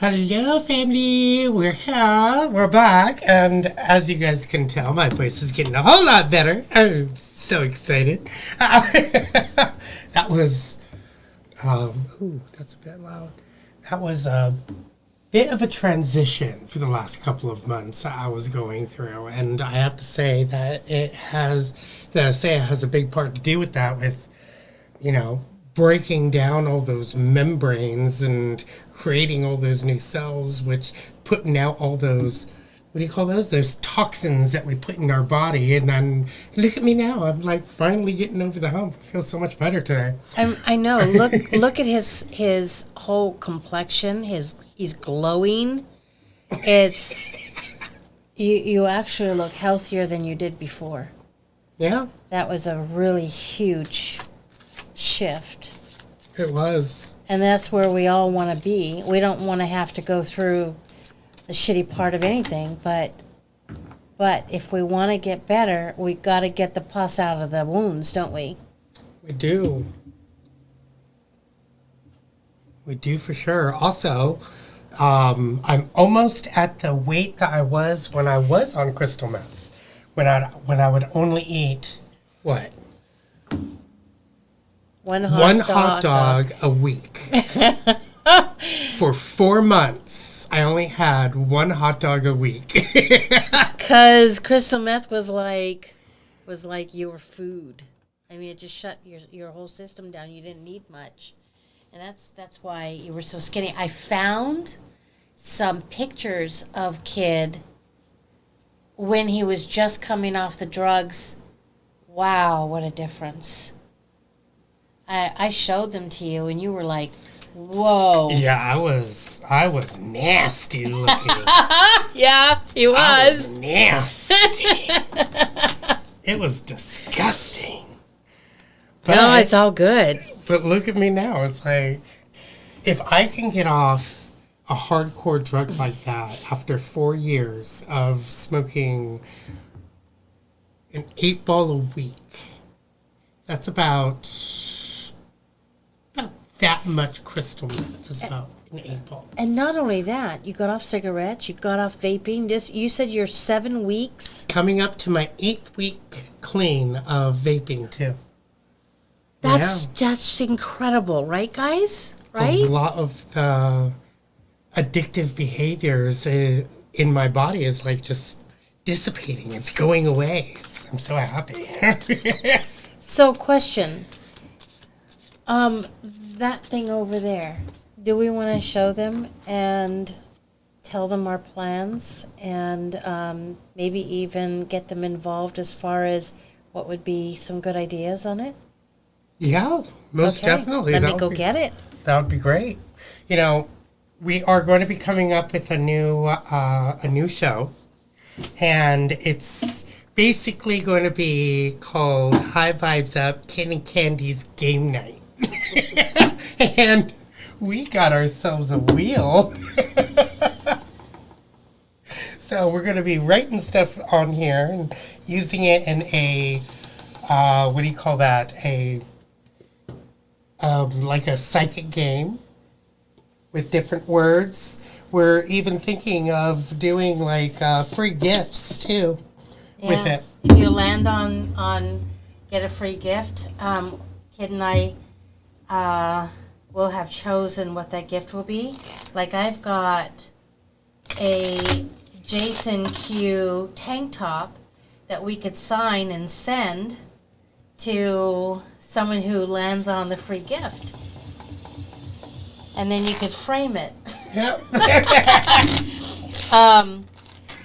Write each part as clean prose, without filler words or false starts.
Hello, family. We're here. We're back. And as you guys can tell, my voice is getting a whole lot better. I'm so excited. That was, that's a bit loud. That was a bit of a transition for the last couple of months I was going through. And I have to say that it has a big part to do with that, with, breaking down all those membranes and creating all those new cells, which putting out all those, what do you call those? Those toxins that we put in our body. And then look at me now. I'm like finally getting over the hump. I feel so much better today. I know. Look at his whole complexion. He's glowing. It's you actually look healthier than you did before. Yeah. That was a really huge shift. It was. And that's where we all want to be. We don't want to have to go through the shitty part of anything, but if we want to get better, we got to get the pus out of the wounds, don't we? We do. We do for sure. Also, I'm almost at the weight that I was when I was on crystal meth. When I would only eat, what? One hot dog a week. For 4 months, I only had one hot dog a week. Because crystal meth was like your food. I mean, it just shut your whole system down. You didn't need much. And that's why you were so skinny. I found some pictures of Kid when he was just coming off the drugs. Wow, what a difference. I showed them to you, and you were like, whoa. Yeah, I was nasty looking. Yeah, he was. I was nasty. It was disgusting. But, no, it's all good. But look at me now. It's like, if I can get off a hardcore drug like that after 4 years of smoking an 8-ball a week, that's about that much crystal meth is about an 8-ball. And not only that, you got off cigarettes, you got off vaping. You said you're 7 weeks. Coming up to my 8th week clean of vaping, too. That's incredible, right, guys? Right? A lot of the addictive behaviors in my body is like just dissipating. It's going away. I'm so happy. So, question. That thing over there, do we want to show them and tell them our plans and maybe even get them involved as far as what would be some good ideas on it? Yeah, most definitely. Let me go get it. That would be great. We are going to be coming up with a new show, and it's basically going to be called High Vibes Up Kid and Candy's Game Night. And we got ourselves a wheel. So we're going to be writing stuff on here and using it in a, what do you call that? Like a psychic game with different words. We're even thinking of doing like free gifts too with it. If you land on get a free gift, Kid and I will have chosen what that gift will be. Like I've got a Jason Q tank top that we could sign and send to someone who lands on the free gift. And then you could frame it. Yep.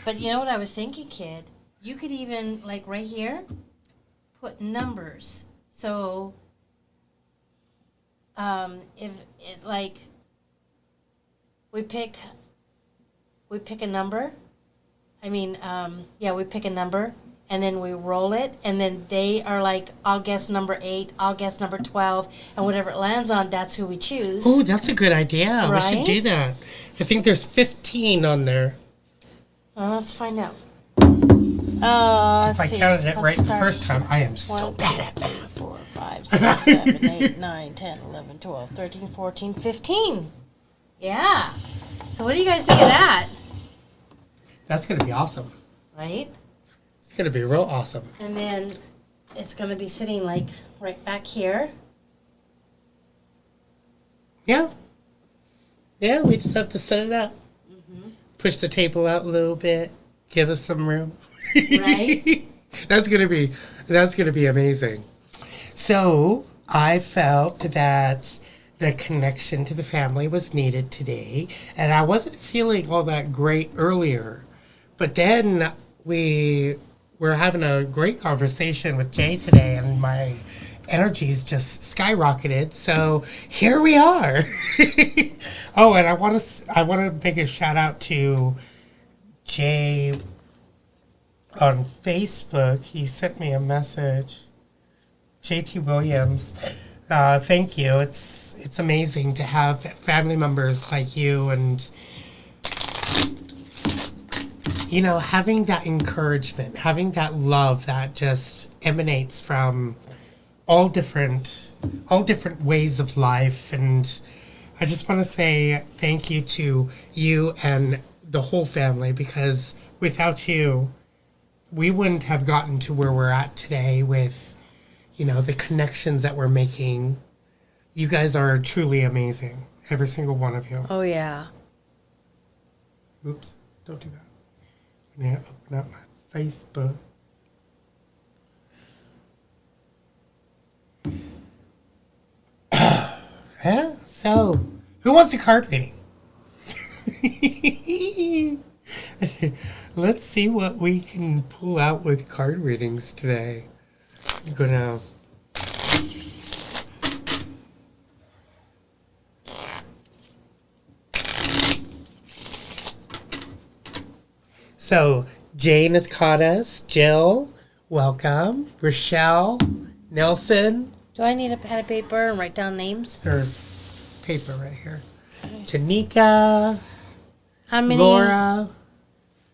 But you know what I was thinking, Kid? You could even, like right here, put numbers. So if it like we pick a number. We pick a number and then we roll it, and then they are like, I'll guess number 8, I'll guess number 12, and whatever it lands on, that's who we choose. Oh, that's a good idea. Right? We should do that. I think there's 15 on there. Let's find out. If I counted it right the first time, I am so bad at math. 4, 5, 6, 7, 8, 9, 10, 11, 12, 13, 14, 15. Yeah. So what do you guys think of that? That's going to be awesome. Right? It's going to be real awesome. And then it's going to be sitting like right back here. Yeah. Yeah, we just have to set it up. Push the table out a little bit. Give us some room. Right? That's gonna be amazing. So I felt that the connection to the family was needed today, and I wasn't feeling all that great earlier. But then we were having a great conversation with Jay today, and my energies just skyrocketed. So here we are. Oh, and I want to make a shout out to Jay on Facebook. He sent me a message. JT Williams. Thank you. It's amazing to have family members like you, and you know, having that encouragement, having that love that just emanates from all different ways of life. And I just want to say thank you to you and the whole family, because without you, we wouldn't have gotten to where we're at today with, you know, the connections that we're making. You guys are truly amazing, every single one of you. Oh, yeah. Oops, don't do that. I'm going to open up my Facebook. Yeah, so who wants a card reading? Let's see what we can pull out with card readings today. I'm gonna So Jane has caught us. Jill, welcome. Rochelle, Nelson. Do I need a pad of paper and write down names? There's paper right here. Tamika, How many? Laura.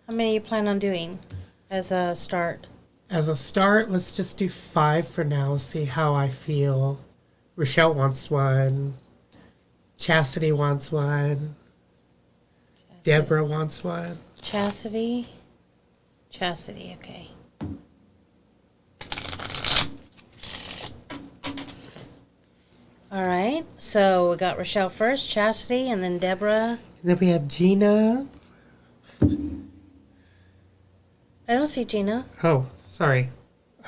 How many you plan on doing as a start? As a start, let's just do 5 for now, see how I feel. Rochelle wants one. Chastity wants one. Deborah wants one. Chastity. Chastity, okay. All right, so we got Rochelle first, Chastity, and then Deborah. And then we have Gina. I don't see Gina. Oh, sorry.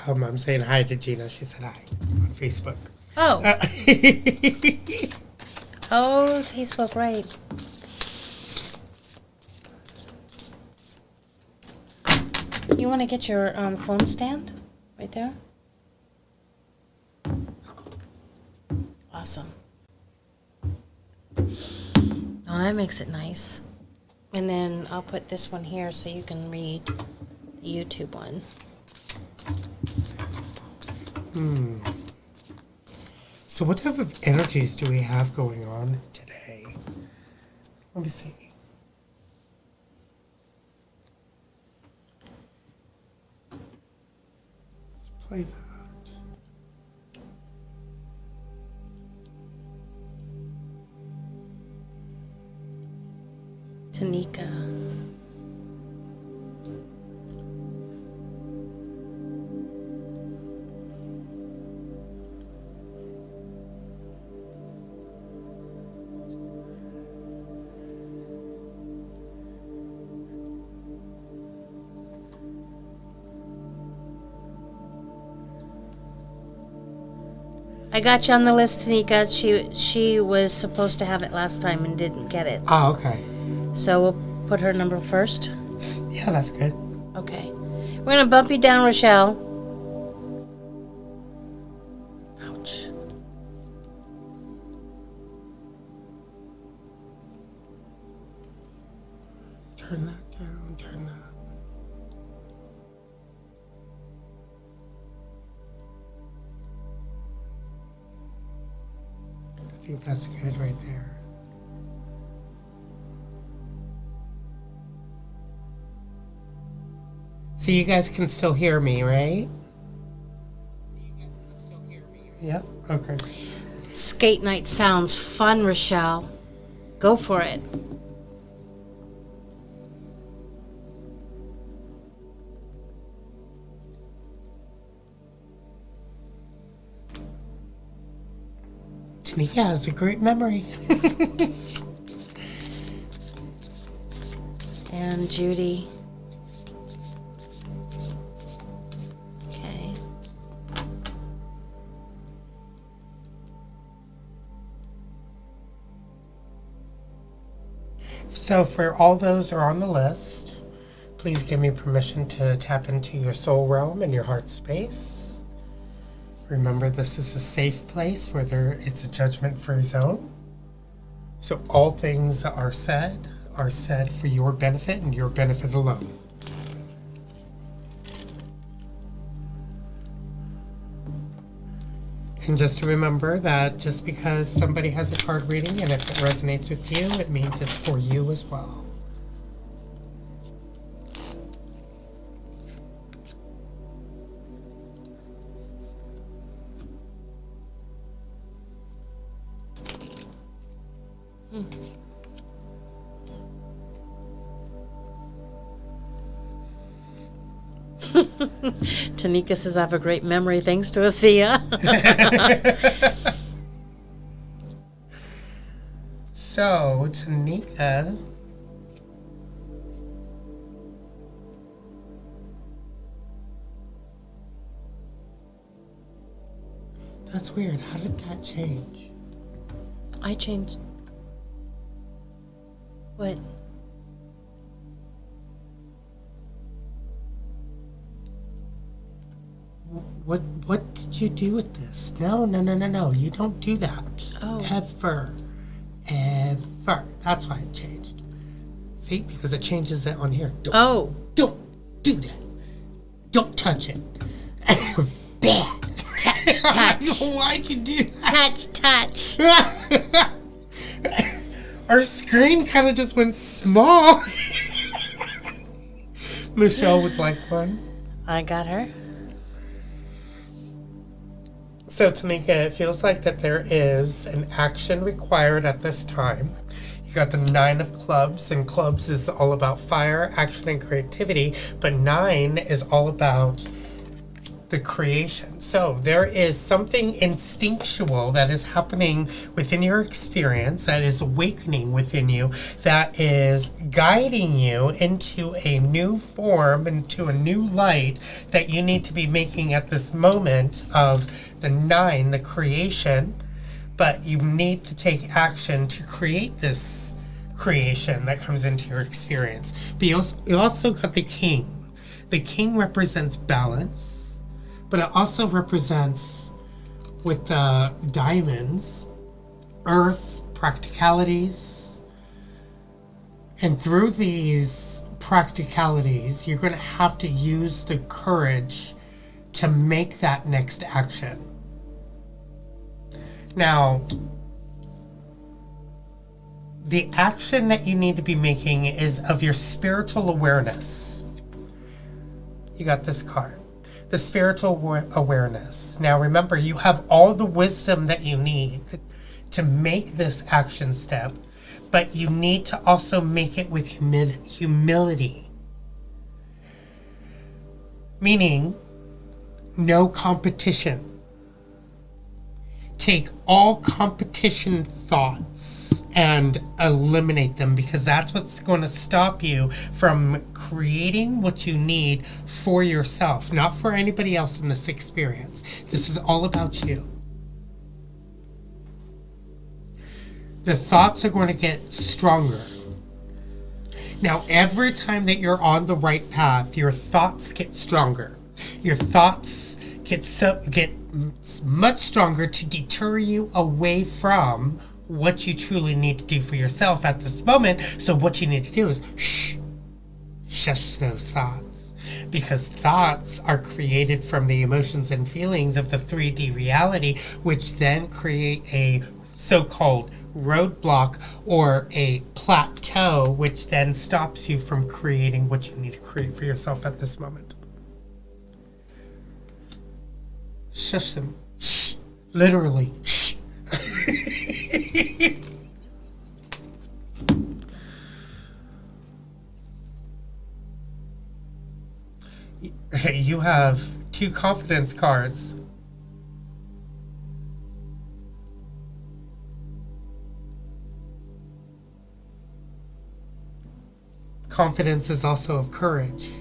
I'm saying hi to Gina. She said hi on Facebook. Oh. Oh, Facebook, right. You want to get your phone stand right there? Awesome. Oh, that makes it nice. And then I'll put this one here so you can read the YouTube one. So what type of energies do we have going on today? Let me see. Let's play that. Tanika. I got you on the list, Tanika. She was supposed to have it last time and didn't get it. Oh, okay. So we'll put her number first. Yeah, that's good. Okay. We're going to bump you down, Rochelle. Ouch. Turn that down, turn that. I think that's good right there. So you guys can still hear me, right? Yep, okay. Skate night sounds fun, Rochelle. Go for it. Tamika has a great memory. And Judy. Okay. So for all those who are on the list, please give me permission to tap into your soul realm and your heart space. Remember, this is a safe place where it's a judgment-free zone. So all things that are said for your benefit and your benefit alone. And just to remember that just because somebody has a card reading and if it resonates with you, it means it's for you as well. Tanika says, I have a great memory thanks to Asia. So, Tanika, that's weird. How did that change? I changed. What? What did you do with this? No. You don't do that. Oh. Ever. That's why it changed. See? Because it changes it on here. Don't do that. Don't touch it. Bad. Touch. Why'd you do that? Touch. Our screen kind of just went small. Michelle would like one. I got her. So, Tamika, it feels like that there is an action required at this time. You got the 9 of clubs, and clubs is all about fire, action, and creativity, but 9 is all about the creation. So there is something instinctual that is happening within your experience, that is awakening within you, that is guiding you into a new form, into a new light that you need to be making at this moment of the 9, the creation. But you need to take action to create this creation that comes into your experience. But you also got the king. The king represents balance, but it also represents, with the diamonds, earth, practicalities. And through these practicalities, you're going to have to use the courage to make that next action. Now, the action that you need to be making is of your spiritual awareness. You got this card. The spiritual awareness. Now remember, you have all the wisdom that you need to make this action step, but you need to also make it with humility. Meaning, no competition. Take all competition thoughts and eliminate them, because that's what's going to stop you from creating what you need for yourself, not for anybody else in this experience. This is all about you. The thoughts are going to get stronger. Now, every time that you're on the right path, your thoughts get stronger. Your thoughts get much stronger to deter you away from what you truly need to do for yourself at this moment. So what you need to do is shush those thoughts, because thoughts are created from the emotions and feelings of the 3D reality, which then create a so-called roadblock or a plateau, which then stops you from creating what you need to create for yourself at this moment. Shush them. Shh. Literally. Shh. You have 2 confidence cards. confidence is also of courage.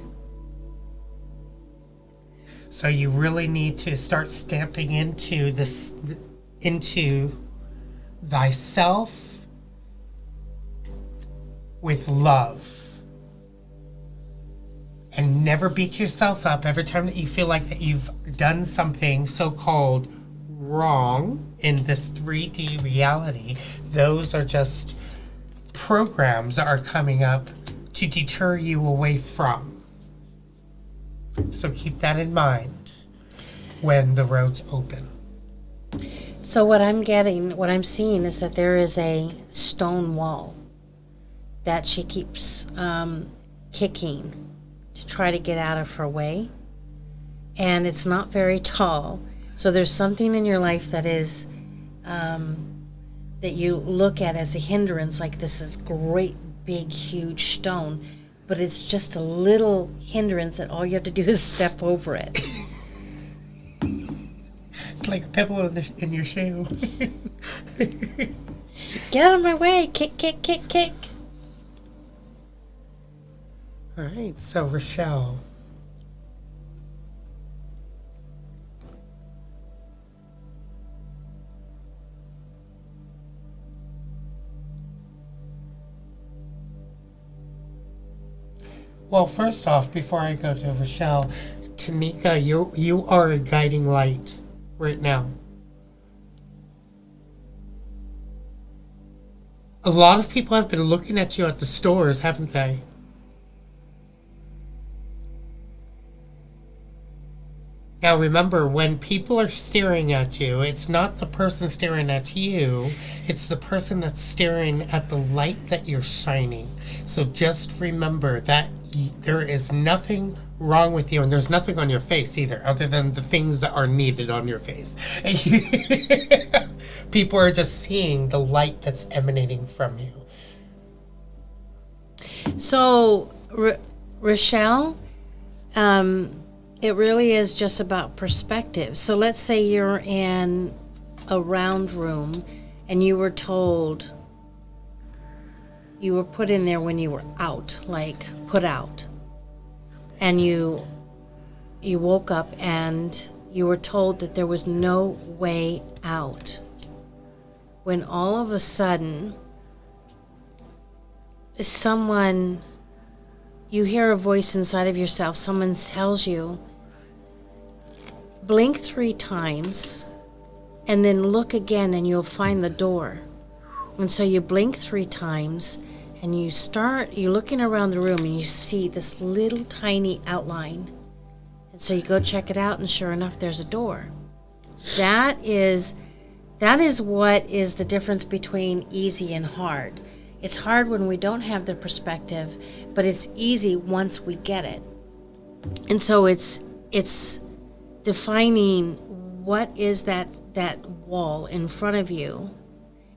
So you really need to start stamping into this, into thyself with love. And never beat yourself up every time that you feel like that you've done something so-called wrong in this 3D reality. Those are just programs that are coming up to deter you away from. So keep that in mind when the roads open. So what I'm seeing is that there is a stone wall that she keeps kicking to try to get out of her way. And it's not very tall. So there's something in your life that is, that you look at as a hindrance, like this is great, big, huge stone. But it's just a little hindrance that all you have to do is step over it. It's like a pebble in your shoe. Get out of my way. Kick, kick, kick, kick. All right, so Rochelle. Well, first off, before I go to Rochelle, Tamika, you are a guiding light right now. A lot of people have been looking at you at the stores, haven't they? Now remember, when people are staring at you, it's not the person staring at you, it's the person that's staring at the light that you're shining. So just remember that there is nothing wrong with you, and there's nothing on your face either, other than the things that are needed on your face. People are just seeing the light that's emanating from you. So, Rochelle, it really is just about perspective. So let's say you're in a round room and you were told, you were put in there when you were out, like put out. And you woke up and you were told that there was no way out. When all of a sudden, you hear a voice inside of yourself, someone tells you, blink 3 times and then look again and you'll find the door. And so you blink 3 times and you're looking around the room and you see this little tiny outline. And so you go check it out and sure enough, there's a door. That is what is the difference between easy and hard. It's hard when we don't have the perspective, but it's easy once we get it. And so it's defining what is that wall in front of you,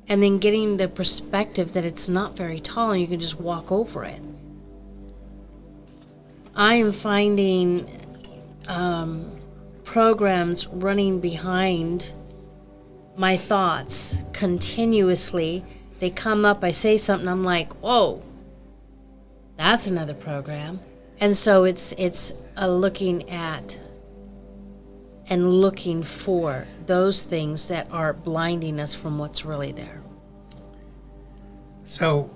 and then getting the perspective that it's not very tall and you can just walk over it. I am finding programs running behind my thoughts continuously. They come up, I say something, I'm like, whoa, that's another program. And so it's looking at and looking for those things that are blinding us from what's really there. So,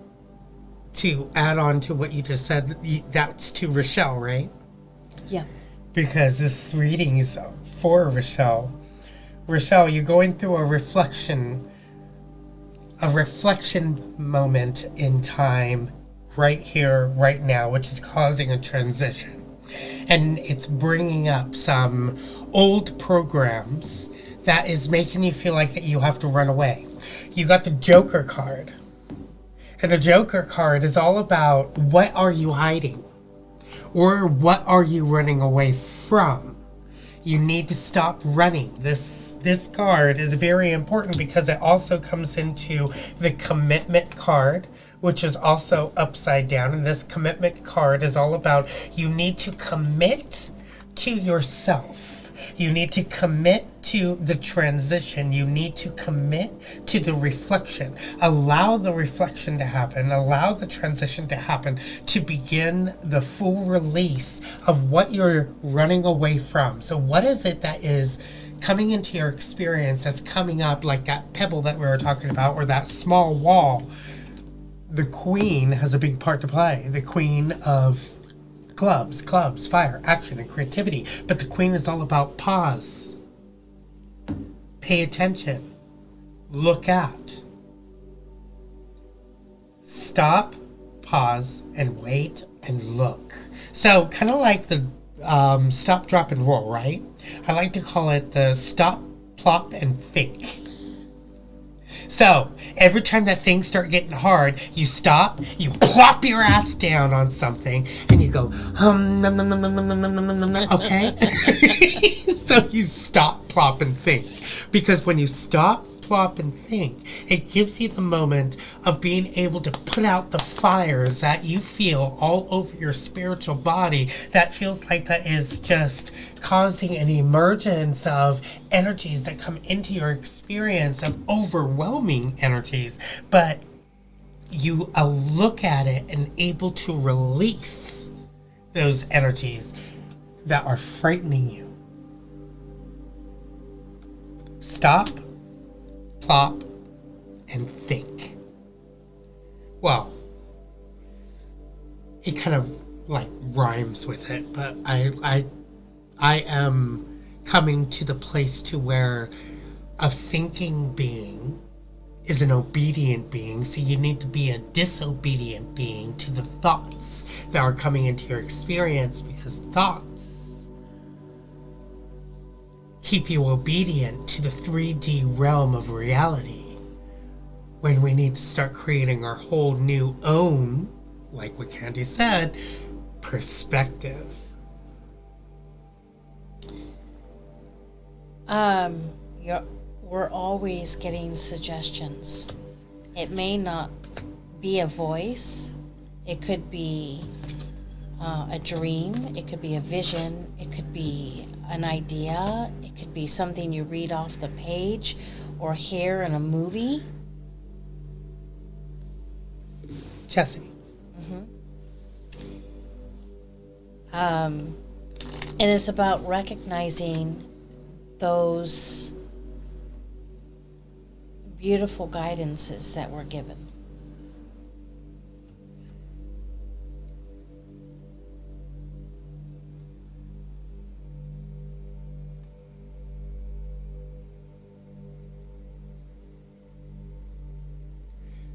to add on to what you just said, that's to Rochelle, right? Yeah. Because this reading is for Rochelle. Rochelle, you're going through a reflection moment in time right here, right now, which is causing a transition. And it's bringing up some old programs that is making you feel like that you have to run away. You got the Joker card. And the Joker card is all about what are you hiding? Or what are you running away from? You need to stop running. This card is very important because it also comes into the commitment card, which is also upside down. And this commitment card is all about you need to commit to yourself. You need to commit to the transition. You need to commit to the reflection. Allow the reflection to happen. Allow the transition to happen to begin the full release of what you're running away from. So what is it that is coming into your experience that's coming up, like that pebble that we were talking about, or that small wall? The queen has a big part to play. The queen of clubs, fire, action, and creativity. But the queen is all about pause. Pay attention. Look at. Stop, pause, and wait and look. So kind of like the stop, drop, and roll, right? I like to call it the stop, plop, and think. So, every time that things start getting hard, you stop, you plop your ass down on something, and you go, nom, nom, nom, nom, nom, nom, nom, nom, nom, nom, okay? So you stop, plop, and think. Because when you stop, plop, and think, it gives you the moment of being able to put out the fires that you feel all over your spiritual body that feels like that is just causing an emergence of energies that come into your experience, of overwhelming energies. But you look at it and able to release those energies that are frightening you. Stop, plop, and think. Well, it kind of like rhymes with it, but I am coming to the place to where a thinking being is an obedient being, so you need to be a disobedient being to the thoughts that are coming into your experience, because thoughts keep you obedient to the 3D realm of reality, when we need to start creating our whole new own, like what Candi said, perspective. We're always getting suggestions. It may not be a voice. It could be a dream. It could be a vision. It could be an idea. It could be something you read off the page or hear in a movie. Chastity. And it's about recognizing those beautiful guidances that we're given.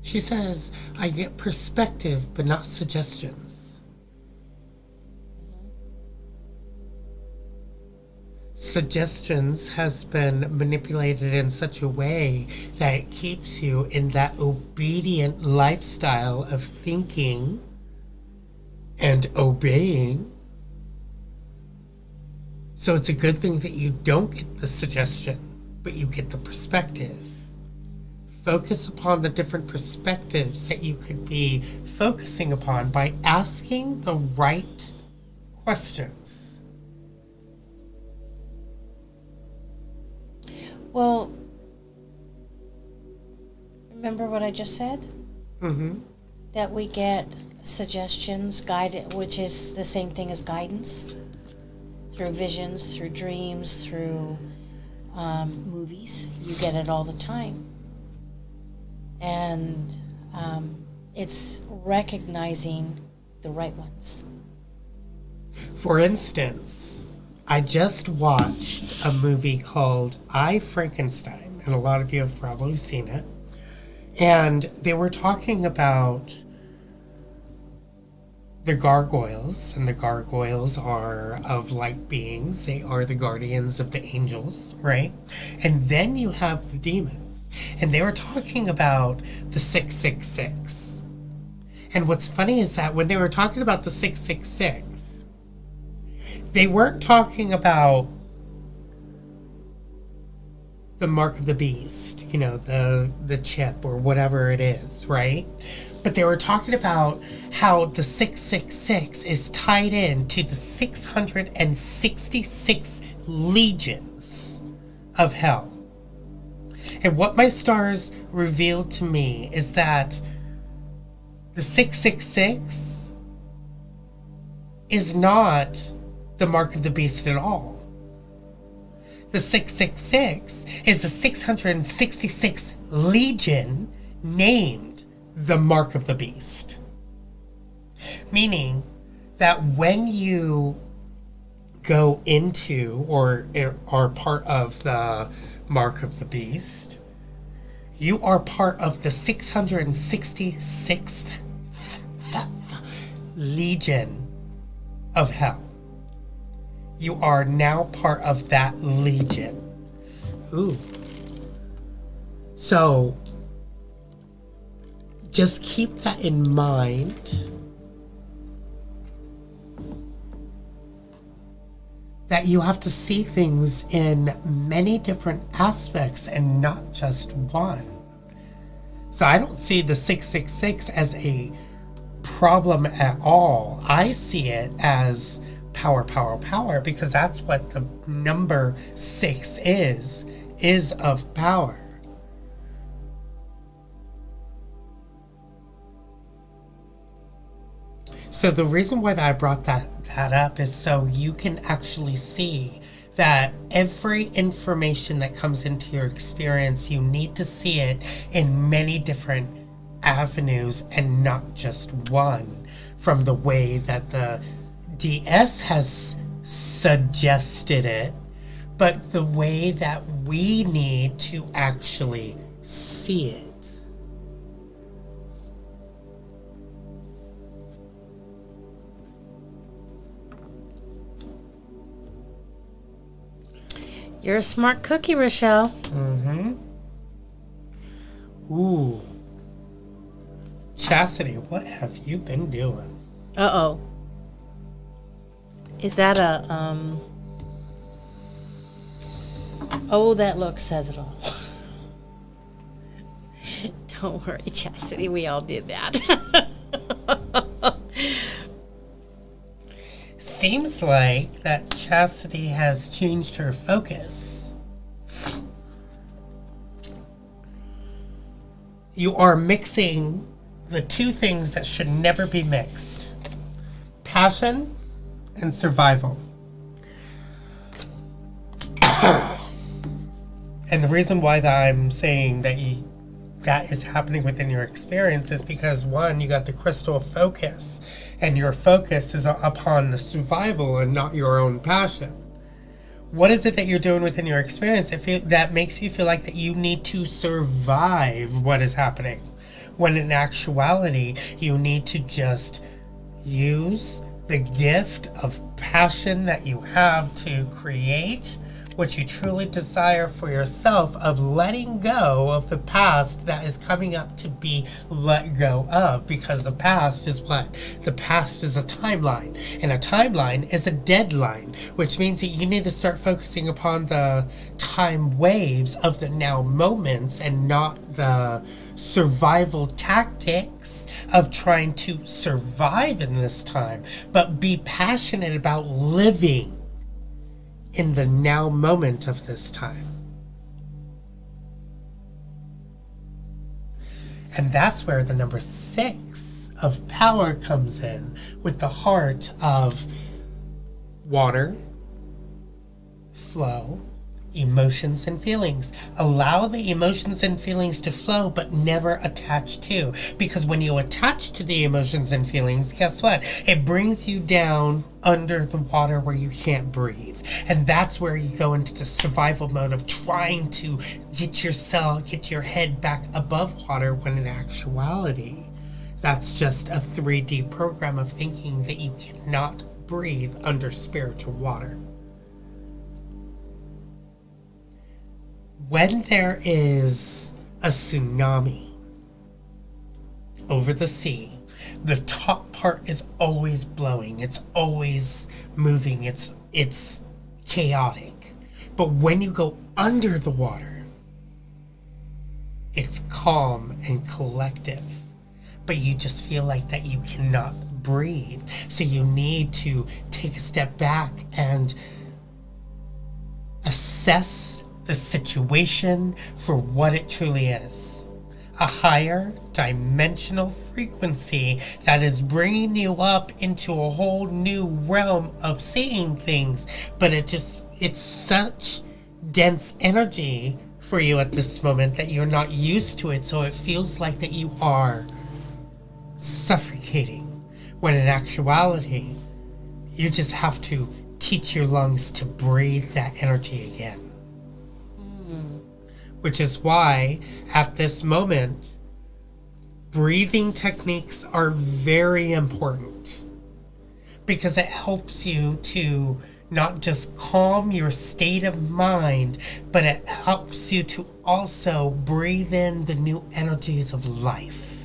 She says, I get perspective, but not suggestions. Suggestions has been manipulated in such a way that it keeps you in that obedient lifestyle of thinking and obeying. So it's a good thing that you don't get the suggestion, but you get the perspective. Focus upon the different perspectives that you could be focusing upon by asking the right questions. Well, remember what I just said? Mm-hmm. That we get suggestions, which is the same thing as guidance, through visions, through dreams, through movies. You get it all the time. And it's recognizing the right ones. For instance, I just watched a movie called I, Frankenstein, and a lot of you have probably seen it. And they were talking about the gargoyles, and the gargoyles are of light beings. They are the guardians of the angels, right? And then you have the demons. And they were talking about the 666. And what's funny is that when they were talking about the 666, they weren't talking about the mark of the beast, you know, the chip or whatever it is, right? But they were talking about how the 666 is tied in to the 666 legions of hell. And what my stars revealed to me is that the 666 is not the mark of the beast at all. The 666 is the 666th legion named the mark of the beast. Meaning that when you go into or are part of the mark of the beast, you are part of the 666th legion of hell. You are now part of that legion. Ooh. So, just keep that in mind. That you have to see things in many different aspects and not just one. So I don't see the 666 as a problem at all. I see it as power, power, power, because that's what the number 6 is of power. So the reason why I brought that up is so you can actually see that every information that comes into your experience, you need to see it in many different avenues and not just one, from the way that the DS has suggested it, but the way that we need to actually see it. You're a smart cookie, Rochelle. Mm-hmm. Ooh. Chastity, what have you been doing? Uh-oh. Is that a, Oh, that look says it all. Don't worry, Chastity, we all did that. Seems like that Chastity has changed her focus. You are mixing the two things that should never be mixed: passion and survival. And the reason why that I'm saying that that is happening within your experience is because, one, you got the crystal focus, and your focus is upon the survival and not your own passion. What is it that you're doing within your experience that makes you feel like that you need to survive what is happening, when in actuality you need to just use the gift of passion that you have to create what you truly desire for yourself, of letting go of the past that is coming up to be let go of, because the past is what? The past is a timeline, and a timeline is a deadline, which means that you need to start focusing upon the time waves of the now moments and not the survival tactics of trying to survive in this time, but be passionate about living in the now moment of this time. And that's where the number 6 of power comes in, with the heart of water, flow, emotions and feelings. Allow the emotions and feelings to flow, but never attach to. Because when you attach to the emotions and feelings, guess what? It brings you down under the water where you can't breathe. And that's where you go into the survival mode of trying to get your head back above water, when in actuality, that's just a 3D program of thinking that you cannot breathe under spiritual water. When there is a tsunami over the sea, the top part is always blowing, it's always moving, it's chaotic. But when you go under the water, it's calm and collective. But you just feel like that you cannot breathe. So you need to take a step back and assess the situation for what it truly is. A higher dimensional frequency that is bringing you up into a whole new realm of seeing things. But it's such dense energy for you at this moment that you're not used to it. So it feels like that you are suffocating. When in actuality, you just have to teach your lungs to breathe that energy again. Which is why, at this moment, breathing techniques are very important. Because it helps you to not just calm your state of mind, but it helps you to also breathe in the new energies of life.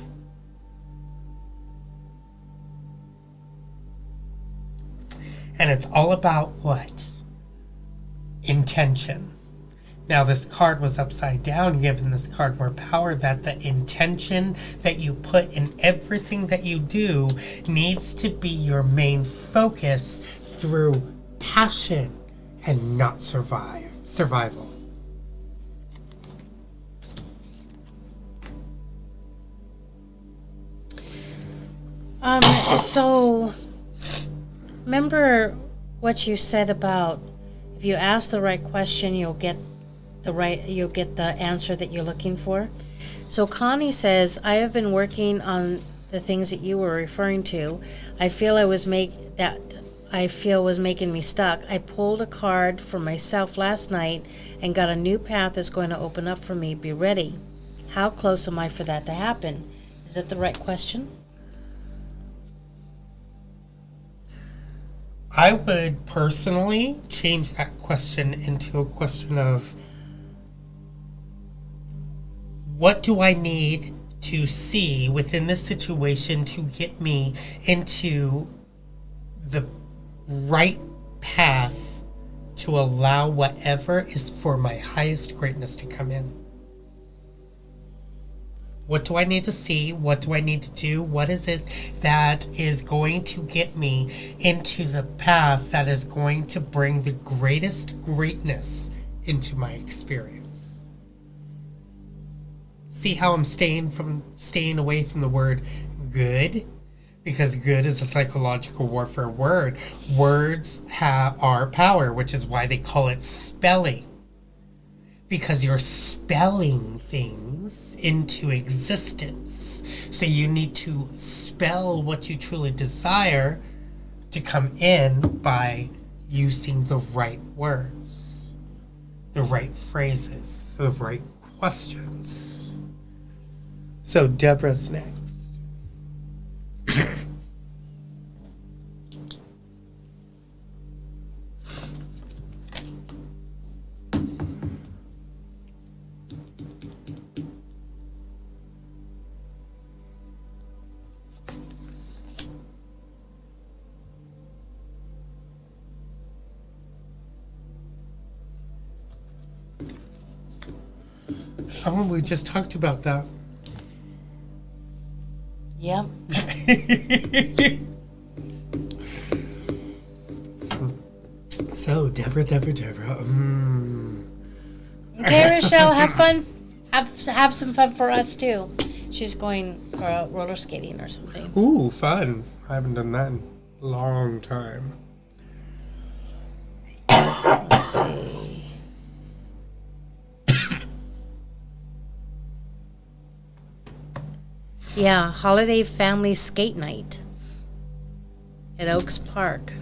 And it's all about what? Intention. Now this card was upside down, giving this card more power, that the intention that you put in everything that you do needs to be your main focus through passion and not survival. So remember what you said about if you ask the right question, you'll get the answer that you're looking for. So Connie says, I have been working on the things that you were referring to. I feel was making me stuck. I pulled a card for myself last night and got a new path that's going to open up for me. Be ready. How close am I for that to happen? Is that the right question? I would personally change that question into a question of, what do I need to see within this situation to get me into the right path to allow whatever is for my highest greatness to come in? What do I need to see? What do I need to do? What is it that is going to get me into the path that is going to bring the greatest greatness into my experience? See how I'm staying away from the word good? Because good is a psychological warfare word. Words are power, which is why they call it spelling. Because you're spelling things into existence. So you need to spell what you truly desire to come in by using the right words, the right phrases, the right questions. So Deborah's next. Oh, we just talked about that. Yep. So, Deborah. Okay, Rochelle, have fun. Have some fun for us too. She's going roller skating or something. Ooh, fun. I haven't done that in a long time. Let's see. Yeah, holiday family skate night at Oaks Park.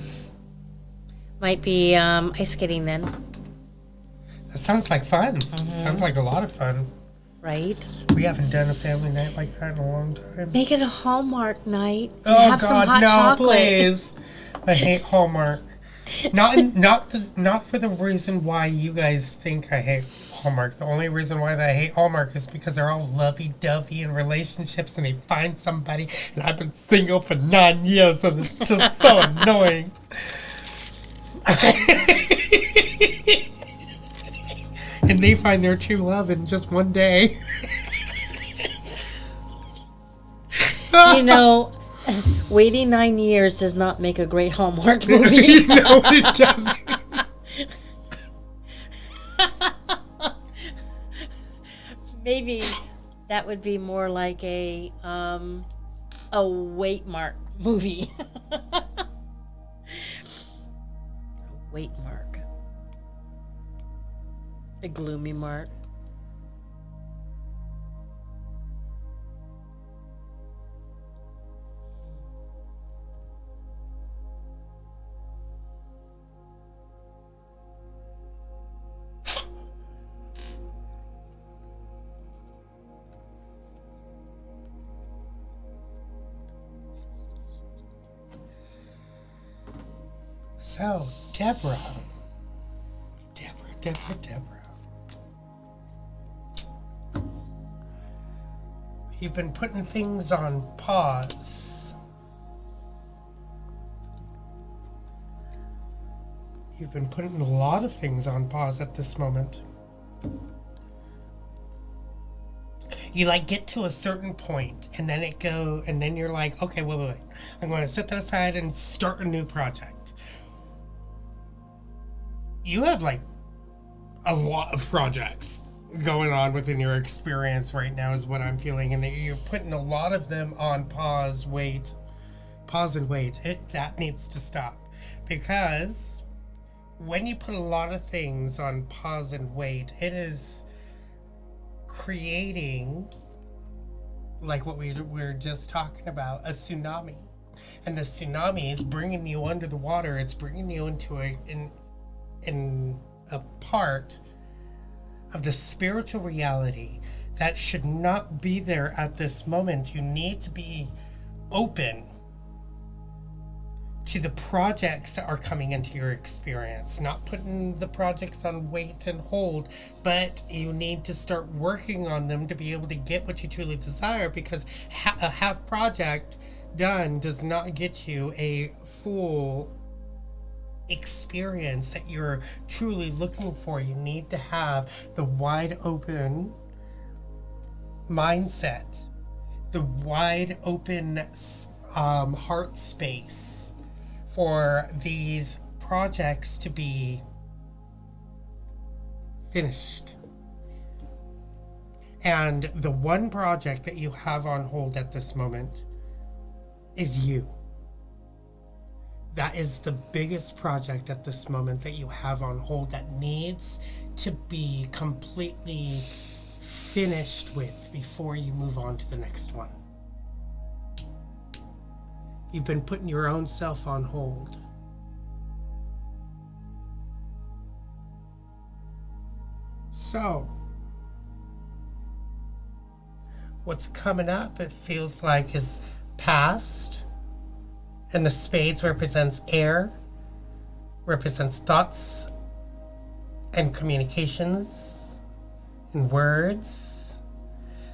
Might be ice skating then. That sounds like fun. Sounds like a lot of fun. Right? We haven't done a family night like that in a long time. Make it a Hallmark night. And Oh have God, some hot no, chocolate. please! I hate Hallmark. Not for the reason why you guys think I hate Hallmark. The only reason why I hate Hallmark is because they're all lovey-dovey in relationships and they find somebody, and I've been single for 9 years and it's just so annoying. And they find their true love in just one day. You know, waiting 9 years does not make a great Hallmark movie. No, it doesn't. maybe that would be more like a weight mark movie. A weight mark. A gloomy mark. So, Deborah. You've been putting things on pause. You've been putting a lot of things on pause at this moment. You get to a certain point and then you're like, okay, wait. I'm going to set that aside and start a new project. You have a lot of projects going on within your experience right now is what I'm feeling, and that you're putting a lot of them on pause and wait. That needs to stop, because when you put a lot of things on pause and wait, it is creating, like what we were just talking about, a tsunami. And the tsunami is bringing you under the water. It's bringing you into a part of the spiritual reality that should not be there at this moment. You need to be open to the projects that are coming into your experience, not putting the projects on wait and hold, but you need to start working on them to be able to get what you truly desire, because a half project done does not get you a full experience that you're truly looking for. You need to have the wide open mindset, the wide open heart space for these projects to be finished. And the one project that you have on hold at this moment is you. That is the biggest project at this moment that you have on hold that needs to be completely finished with before you move on to the next one. You've been putting your own self on hold. So, what's coming up, it feels like, is past. And the spades represents air, represents thoughts and communications and words.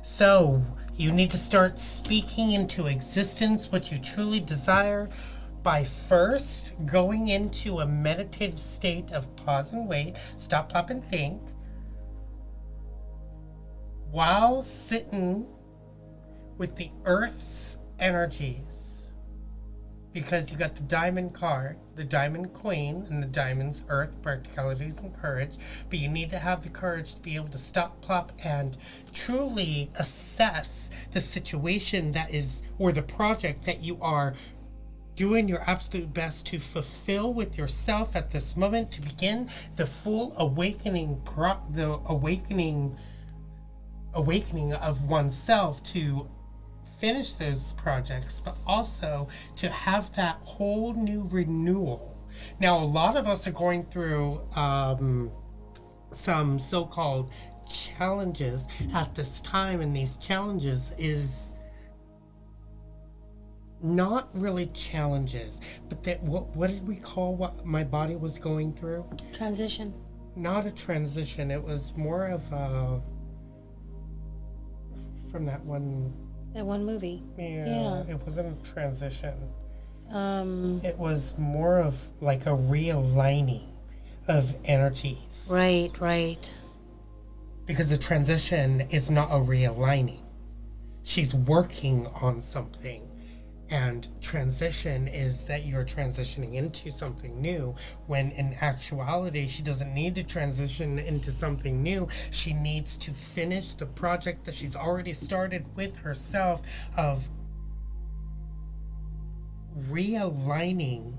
So you need to start speaking into existence what you truly desire by first going into a meditative state of pause and wait, stop, pop, and think, while sitting with the earth's energies. Because you got the diamond card, the diamond queen, and the diamonds, earth, practicalities, and courage. But you need to have the courage to be able to stop, plop, and truly assess the situation that is, or the project that you are doing your absolute best to fulfill with yourself at this moment, to begin the full awakening, awakening of oneself, to finish those projects, but also to have that whole new renewal. Now, a lot of us are going through some so-called challenges at this time, and these challenges is not really challenges, but that what did we call what my body was going through? Transition. Not a transition. It was more of a, from that one movie. Yeah. It wasn't a transition. It was more of like a realigning of energies. Right. Because the transition is not a realigning. She's working on something. And transition is that you're transitioning into something new, when in actuality, she doesn't need to transition into something new. She needs to finish the project that she's already started with herself of realigning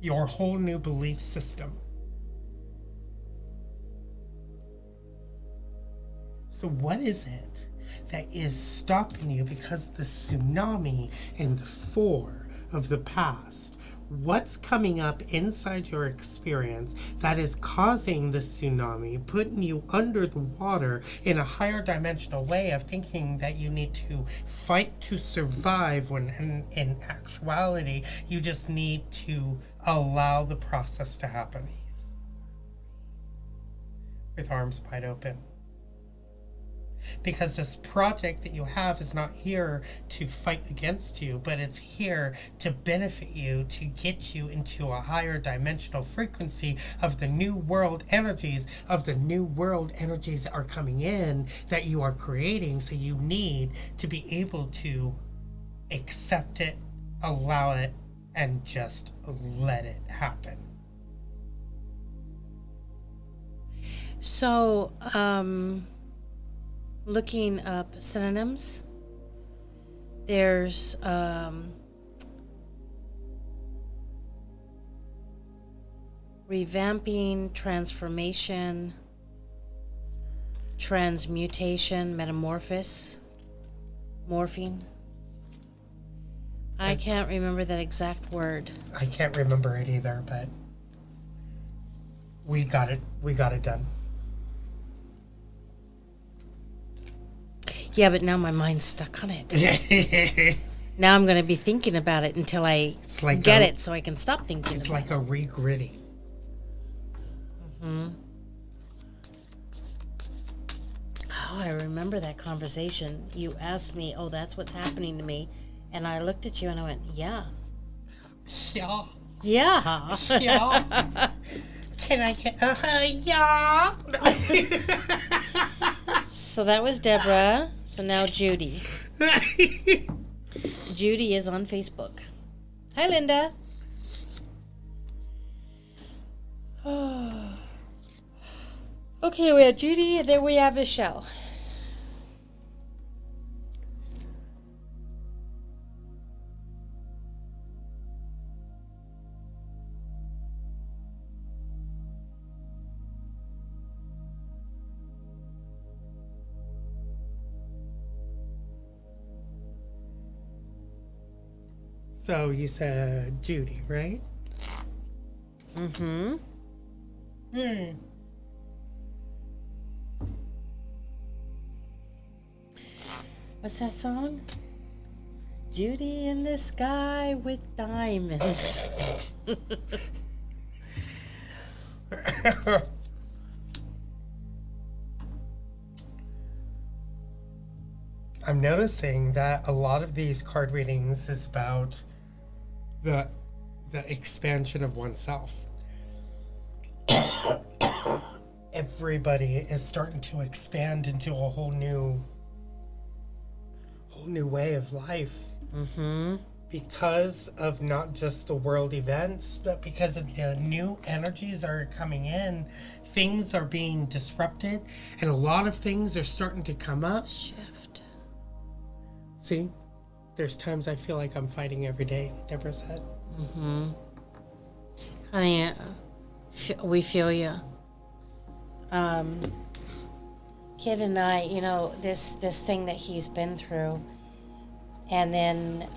your whole new belief system. So, what is it that is stopping you because of the tsunami and the four of the past? What's coming up inside your experience that is causing the tsunami, putting you under the water in a higher dimensional way of thinking that you need to fight to survive, when in actuality, you just need to allow the process to happen with arms wide open? Because this project that you have is not here to fight against you, but it's here to benefit you, to get you into a higher dimensional frequency of the new world energies, that are coming in, that you are creating. So you need to be able to accept it, allow it, and just let it happen. So, looking up synonyms, there's revamping, transformation, transmutation, metamorphosis, morphine. I can't remember that exact word. I can't remember it either, but we got it done. Yeah, but now my mind's stuck on it. Now I'm going to be thinking about it until I get it, so I can stop thinking. It's like a re-gritty. Oh, I remember that conversation. You asked me, "Oh, that's what's happening to me," and I looked at you and I went, "Yeah, Yeah. yeah." Yeah. Can I get yeah? So that was Deborah. So now Judy. Judy is on Facebook. Hi, Linda. Okay, we have Judy, and then we have Michelle. So you said Judy, right? Mm-hmm. What's that song? Judy in the sky with diamonds. I'm noticing that a lot of these card readings is about the expansion of oneself. Everybody is starting to expand into a whole new way of life. Mm-hmm. Because of not just the world events, but because of the new energies are coming in, things are being disrupted, and a lot of things are starting to come up. Shift. See, there's times I feel like I'm fighting every day, Deborah said. Mm-hmm. Honey, we feel you. Kid and I, you know, this thing that he's been through, and then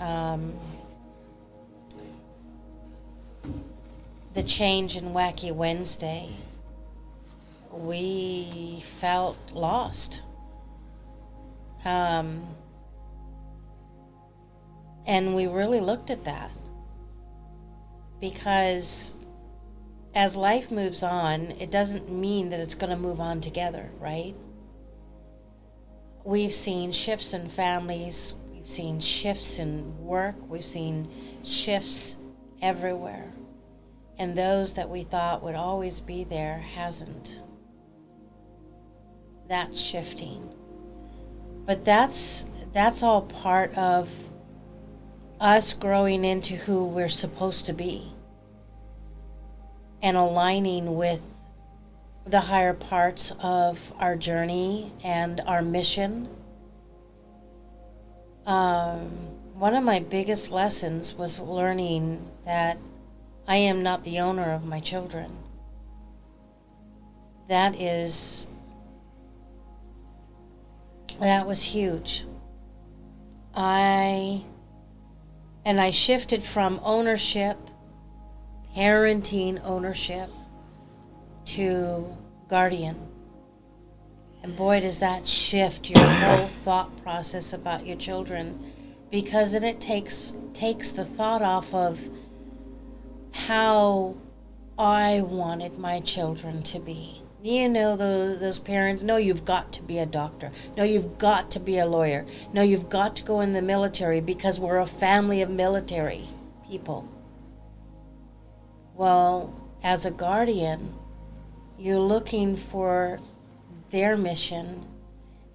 the change in Wacky Wednesday, we felt lost. And we really looked at that, because as life moves on, it doesn't mean that it's going to move on together, right? We've seen shifts in families, we've seen shifts in work, we've seen shifts everywhere. And those that we thought would always be there hasn't. That's shifting. But that's all part of us growing into who we're supposed to be and aligning with the higher parts of our journey and our mission. One of my biggest lessons was learning that I am not the owner of my children. That was huge. I shifted from ownership, parenting ownership, to guardian. And boy, does that shift your whole thought process about your children, because then it takes the thought off of how I wanted my children to be. You know, those parents, no, you've got to be a doctor. No, you've got to be a lawyer. No, you've got to go in the military because we're a family of military people. Well, as a guardian, you're looking for their mission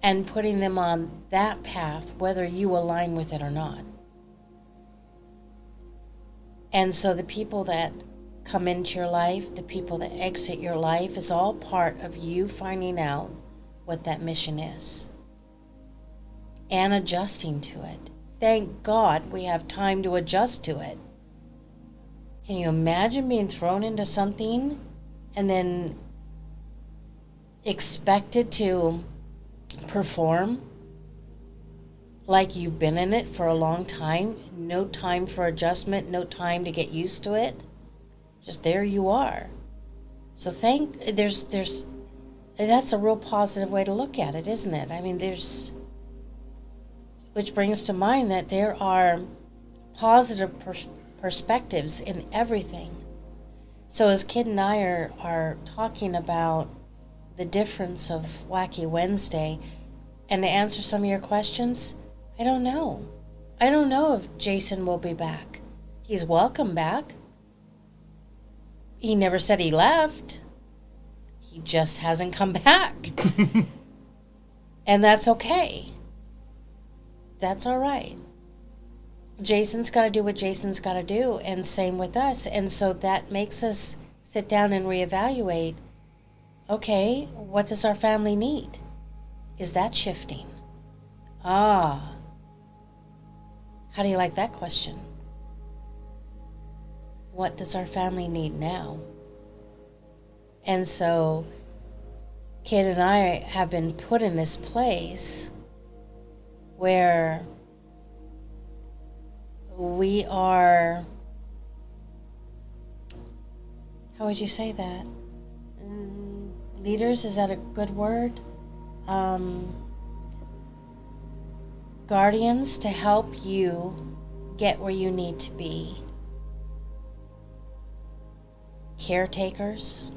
and putting them on that path, whether you align with it or not. And so the people that come into your life, the people that exit your life, is all part of you finding out what that mission is and adjusting to it. Thank God we have time to adjust to it. Can you imagine being thrown into something and then expected to perform like you've been in it for a long time? No time for adjustment, no time to get used to it. Just there you are. So that's a real positive way to look at it, isn't it? I mean, which brings to mind that there are positive perspectives in everything. So as Kid and I are talking about the difference of Wacky Wednesday, and to answer some of your questions, I don't know. I don't know if Jason will be back. He's welcome back. He never said he left. He just hasn't come back. And that's okay. That's all right. Jason's got to do what Jason's got to do, and same with us. And so that makes us sit down and reevaluate, okay, what does our family need? Is that shifting? How do you like that question? What does our family need now? And so Kid and I have been put in this place where we are, how would you say that? Leaders, is that a good word? Guardians to help you get where you need to be. Caretakers.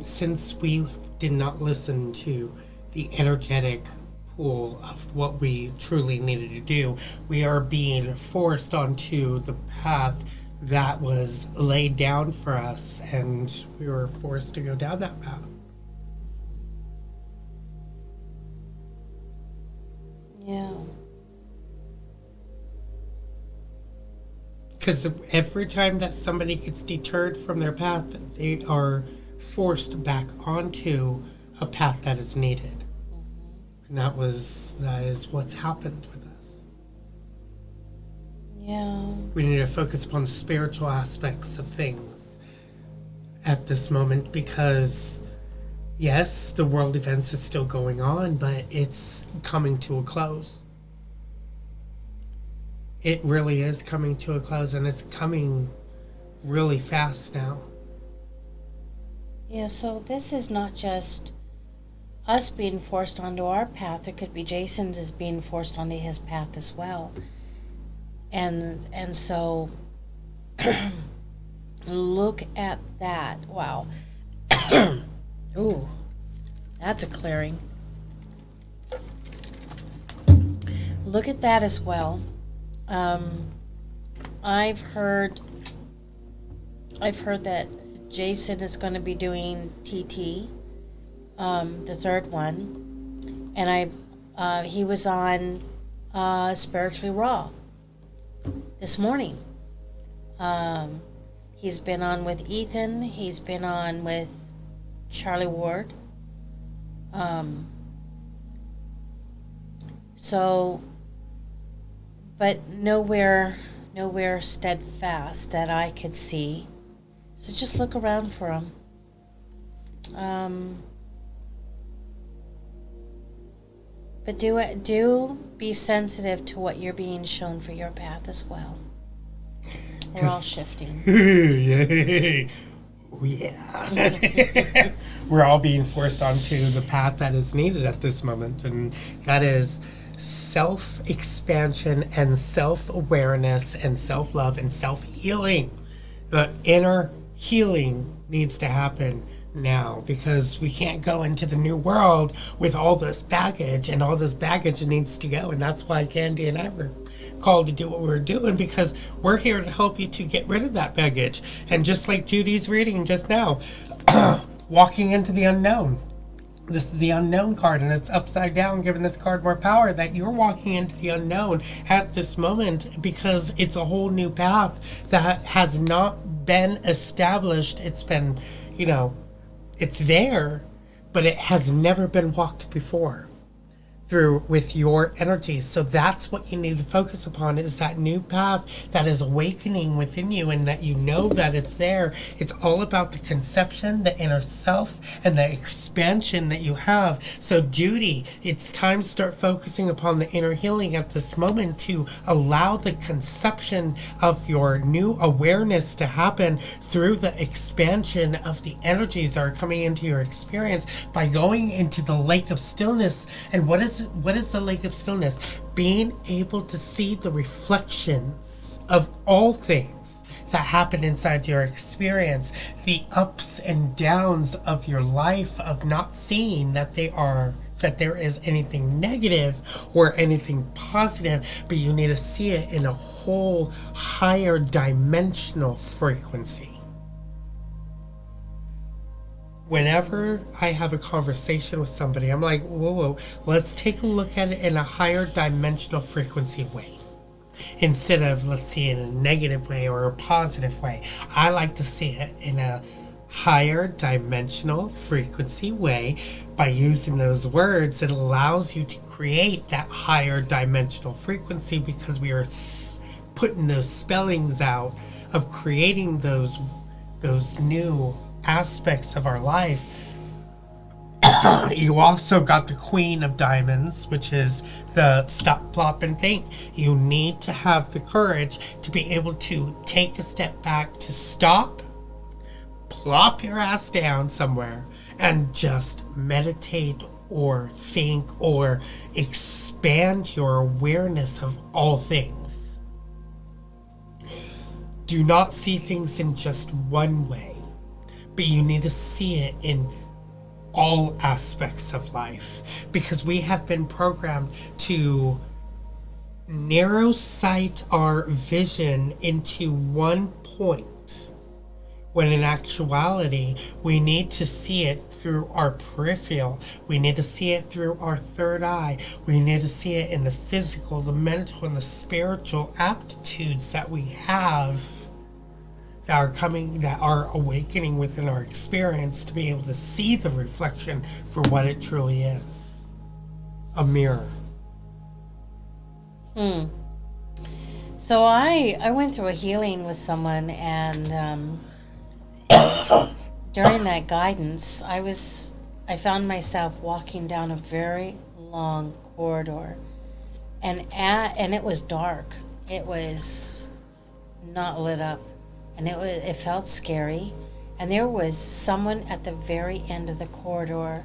Since we did not listen to the energetic pool of what we truly needed to do, we are being forced onto the path that was laid down for us, and we were forced to go down that path. Yeah. Because every time that somebody gets deterred from their path, they are forced back onto a path that is needed. And that is what's happened with us. Yeah. We need to focus upon the spiritual aspects of things at this moment, because yes, the world events is still going on, but it's coming to a close. It really is coming to a close, and it's coming really fast now. Yeah, so this is not just us being forced onto our path. It could be Jason is being forced onto his path as well. And so look at that. Wow. Ooh, that's a clearing. Look at that as well. I've heard I've heard that Jason is going to be doing TT, the third one, and he was on Spiritually Raw this morning. He's been on with Ethan. He's been on with Charlie Ward. So, but nowhere steadfast that I could see. So just look around for him. But do be sensitive to what you're being shown for your path as well. We're all shifting. Yay. Oh, yeah. We're all being forced onto the path that is needed at this moment, and that is self-expansion and self-awareness and self-love and self-healing. The inner healing needs to happen now, because we can't go into the new world with all this baggage, and all this baggage needs to go. And that's why Candi and I were called to do what we're doing, because we're here to help you to get rid of that baggage. And just like Judy's reading just now, walking into the unknown. This is the unknown card, and it's upside down, giving this card more power, that you're walking into the unknown at this moment, because it's a whole new path that has not been established. It's been, it's there, but it has never been walked before through with your energies. So that's what you need to focus upon, is that new path that is awakening within you, and that you know that it's there. It's all about the conception, the inner self, and the expansion that you have. So Judy, it's time to start focusing upon the inner healing at this moment, to allow the conception of your new awareness to happen through the expansion of the energies that are coming into your experience by going into the lake of stillness. And what is the lake of stillness? Being able to see the reflections of all things that happen inside your experience, the ups and downs of your life, of not seeing that there is anything negative or anything positive, but you need to see it in a whole higher dimensional frequency. Whenever I have a conversation with somebody, I'm like, whoa, let's take a look at it in a higher dimensional frequency way, instead of, let's see it in a negative way or a positive way. I like to see it in a higher dimensional frequency way. By using those words, it allows you to create that higher dimensional frequency, because we are putting those spellings out of creating those new aspects of our life. You also got the Queen of Diamonds, which is the stop, plop, and think. You need to have the courage to be able to take a step back, to stop, plop your ass down somewhere, and just meditate or think or expand your awareness of all things. Do not see things in just one way, but you need to see it in all aspects of life, because we have been programmed to narrow sight our vision into one point, when in actuality we need to see it through our peripheral. We need to see it through our third eye. We need to see it in the physical, the mental, and the spiritual aptitudes that we have, that are awakening within our experience, to be able to see the reflection for what it truly is. A mirror. So I went through a healing with someone, and during that guidance, I found myself walking down a very long corridor, and it was dark. It was not lit up. And it felt scary, and there was someone at the very end of the corridor,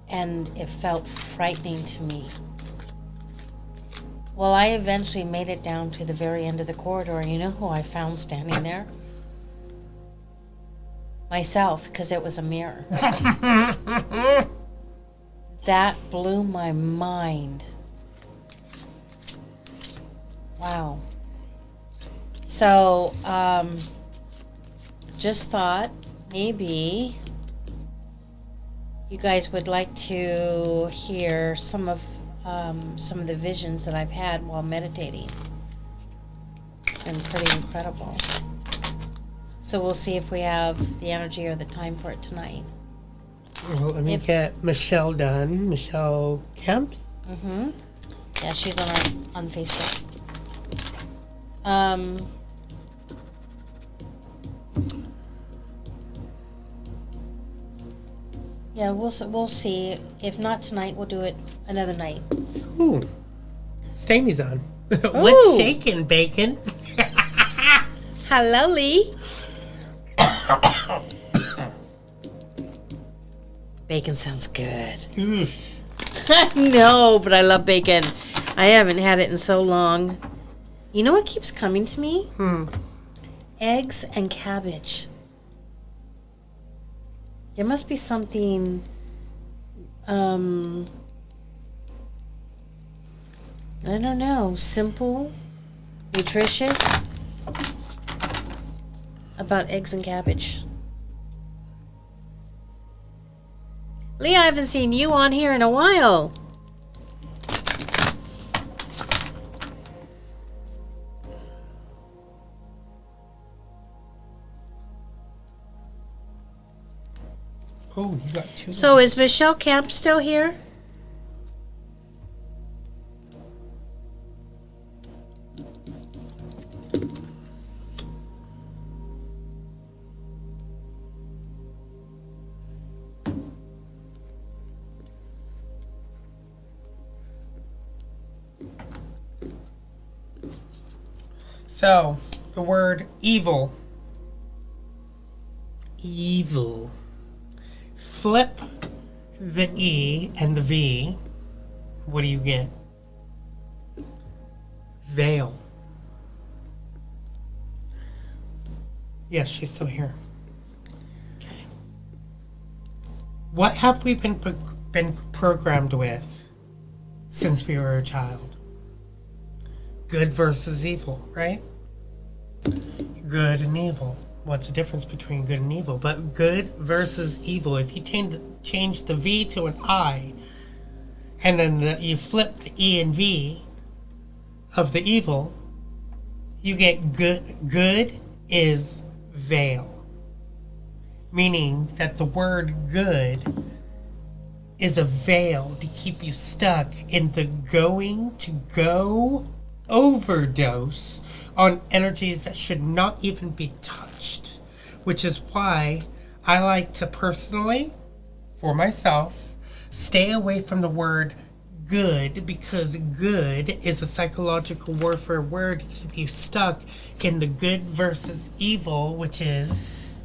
and it felt frightening to me. Well, I eventually made it down to the very end of the corridor, and you know who I found standing there? Myself, because it was a mirror. That blew my mind. Wow. So, just thought maybe you guys would like to hear some of the visions that I've had while meditating. Been pretty incredible. So we'll see if we have the energy or the time for it tonight. Well, let me get Michelle done. Michelle Kemps. Mm-hmm. Yeah, she's on Facebook. Yeah, we'll see. If not tonight, we'll do it another night. Ooh, Stamey's on. What's shaking, bacon? Hello, Lee. Bacon sounds good. No, but I love bacon. I haven't had it in so long. You know what keeps coming to me? Eggs and cabbage. There must be something, I don't know, simple, nutritious about eggs and cabbage. Lee, I haven't seen you on here in a while. Oh, you got two. So is Michelle Camp still here? So, the word evil. Evil. Flip the E and the V. What do you get? Veil. Yes, she's still here. Okay. What have we been programmed with since we were a child? Good versus evil, right? Good and evil. What's the difference between good and evil? But good versus evil. If you change the V to an I, and then you flip the E and V of the evil, you get good. Good is veil. Meaning that the word good is a veil to keep you stuck in the going to go overdose on energies that should not even be touched, which is why I like to personally, for myself, stay away from the word good, because good is a psychological warfare word to keep you stuck in the good versus evil, which is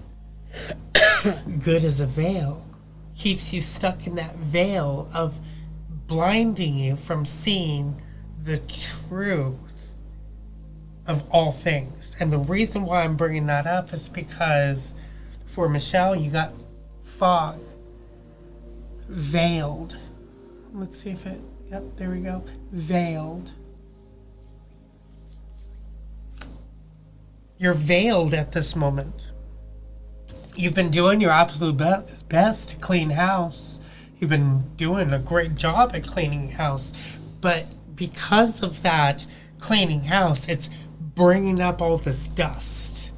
good as a veil. Keeps you stuck in that veil of blinding you from seeing the truth of all things. And the reason why I'm bringing that up is because for Michelle, you got fog, veiled. Let's see if yep, there we go. Veiled. You're veiled at this moment. You've been doing your absolute best to clean house. You've been doing a great job at cleaning house. But because of that cleaning house, it's bringing up all this dust,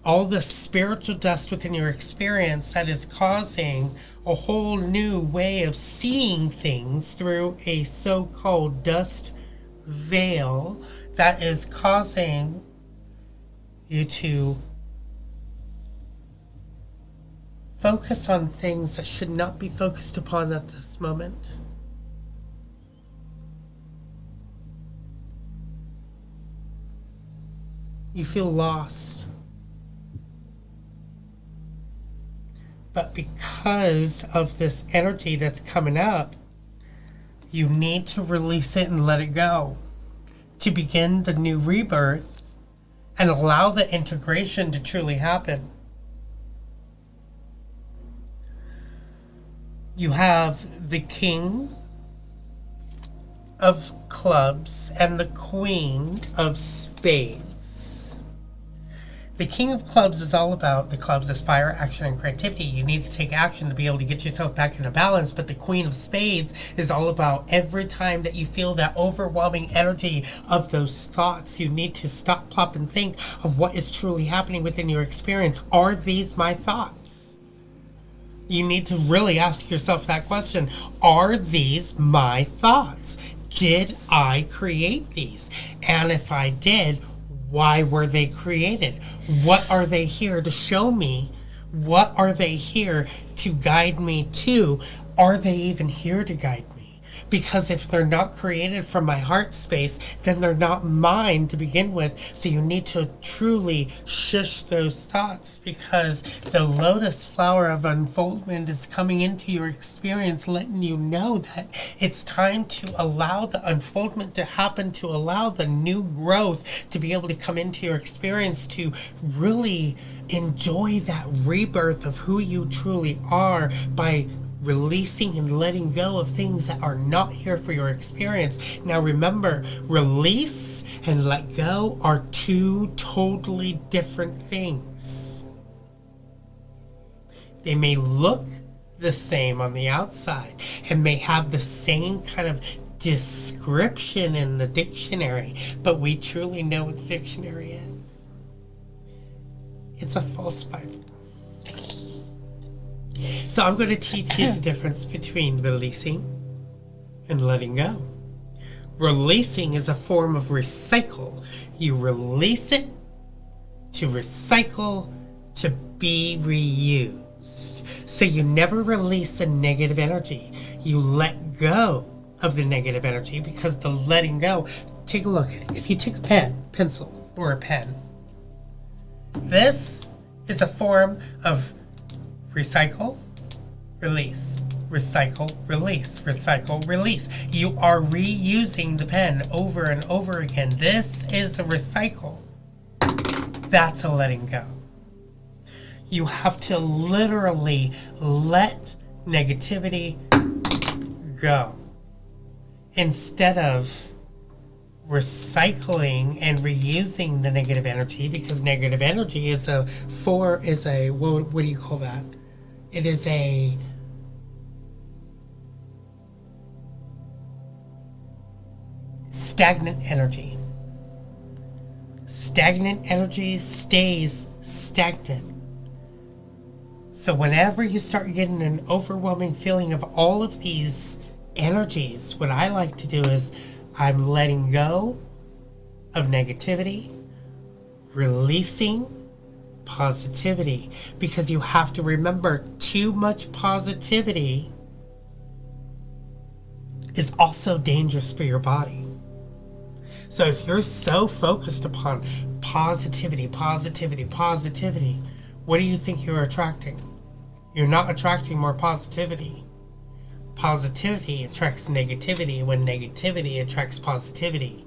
all the spiritual dust within your experience that is causing a whole new way of seeing things through a so-called dust veil that is causing you to focus on things that should not be focused upon at this moment. You feel lost. But because of this energy that's coming up, you need to release it and let it go to begin the new rebirth and allow the integration to truly happen. You have the King of Clubs and the Queen of Spades. The King of Clubs is all about the clubs as fire, action, and creativity. You need to take action to be able to get yourself back into balance. But the Queen of Spades is all about every time that you feel that overwhelming energy of those thoughts, you need to stop, plop, and think of what is truly happening within your experience. Are these my thoughts? You need to really ask yourself that question. Are these my thoughts? Did I create these? And if I did, why were they created? What are they here to show me? What are they here to guide me to? Are they even here to guide me? Because if they're not created from my heart space, then they're not mine to begin with. So you need to truly shush those thoughts, because the lotus flower of unfoldment is coming into your experience, letting you know that it's time to allow the unfoldment to happen, to allow the new growth to be able to come into your experience, to really enjoy that rebirth of who you truly are by releasing and letting go of things that are not here for your experience. Now remember, release and let go are two totally different things. They may look the same on the outside and may have the same kind of description in the dictionary, but we truly know what the dictionary is. It's a false Bible. So I'm going to teach you the difference between releasing and letting go. Releasing is a form of recycle. You release it to recycle, to be reused. So you never release a negative energy. You let go of the negative energy, because the letting go, take a look at it. If you take a pencil, or a pen, this is a form of recycle, release, recycle, release, recycle, release. You are reusing the pen over and over again. This is a recycle. That's a letting go. You have to literally let negativity go, instead of recycling and reusing the negative energy, because negative energy is what do you call that? It is a stagnant energy. Stagnant energy stays stagnant. So whenever you start getting an overwhelming feeling of all of these energies, what I like to do is I'm letting go of negativity, releasing positivity, because you have to remember, too much positivity is also dangerous for your body. So if you're so focused upon positivity, positivity, positivity, what do you think you're attracting? You're not attracting more positivity. Positivity attracts negativity when negativity attracts positivity.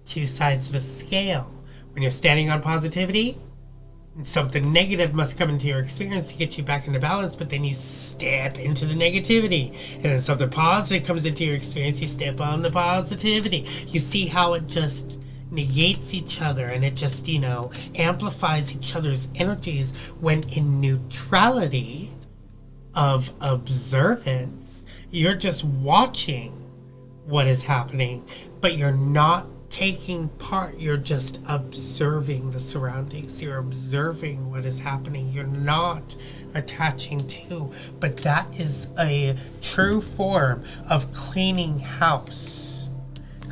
Two sides of a scale. When you're standing on positivity, something negative must come into your experience to get you back into balance, but then you step into the negativity. And then something positive comes into your experience, you step on the positivity. You see how it just negates each other, and it just, amplifies each other's energies, when in neutrality of observance, you're just watching what is happening, but you're not taking part. You're just observing the surroundings. You're observing what is happening. You're not attaching to. But that is a true form of cleaning house,